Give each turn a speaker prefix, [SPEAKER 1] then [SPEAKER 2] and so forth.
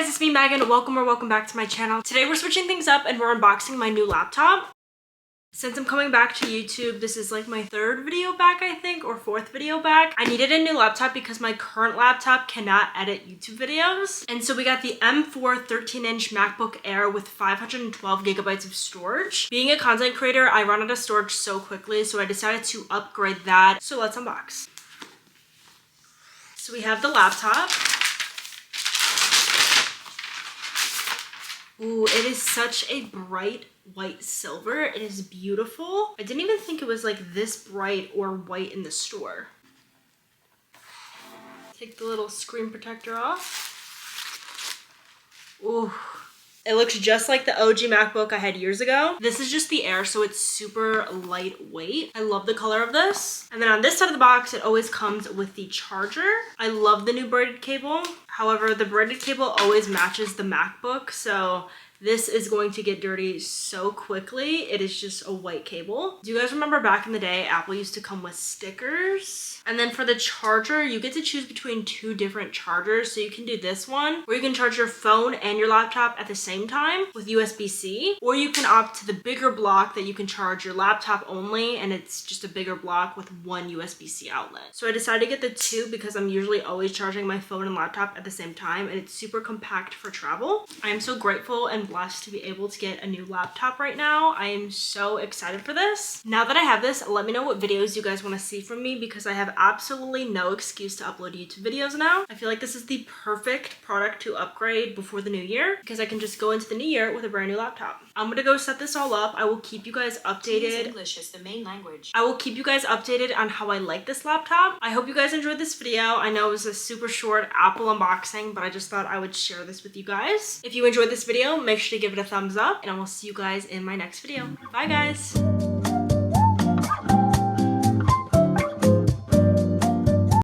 [SPEAKER 1] guys, it's me Megan. Welcome back to my channel. Today we're switching things up and we're unboxing my new laptop. Since I'm coming back to YouTube, this is like my third video back, I think, or fourth video back. I needed a new laptop because my current laptop cannot edit YouTube videos. And so we got the M4 13-inch MacBook Air with 512 gigabytes of storage. Being a content creator, I run out of storage so quickly, so I decided to upgrade that. So let's unbox. So we have the laptop. Ooh, it is such a bright white silver. It is beautiful. I didn't even think it was like this bright or white in the store. Take the little screen protector off. Ooh. It looks just like the OG MacBook I had years ago. This is just the Air, so it's super lightweight. I love the color of this. And then on this side of the box, it always comes with the charger. I love the new braided cable. However, the braided cable always matches the MacBook, so this is going to get dirty so quickly. It is just a white cable. Do you guys remember back in the day, Apple used to come with stickers? And then for the charger, you get to choose between two different chargers. So you can do this one, where you can charge your phone and your laptop at the same time with USB-C, or you can opt to the bigger block that you can charge your laptop only, and it's just a bigger block with one USB-C outlet. So I decided to get the two because I'm usually always charging my phone and laptop at the same time, and it's super compact for travel. I am so grateful and blessed to be able to get a new laptop right now. I am so excited for this. Now that I have this, let me know what videos you guys want to see from me because I have absolutely no excuse to upload YouTube videos now. I feel like this is the perfect product to upgrade before the new year because I can just go into the new year with a brand new laptop. I'm gonna go set this all up. I will keep you guys updated.
[SPEAKER 2] English is the main language.
[SPEAKER 1] I will keep you guys updated on how I like this laptop. I hope you guys enjoyed this video. I know it was a super short Apple unboxing, but I just thought I would share this with you guys. If you enjoyed this video, make sure to give it a thumbs up, and I will see you guys in my next video. Bye guys!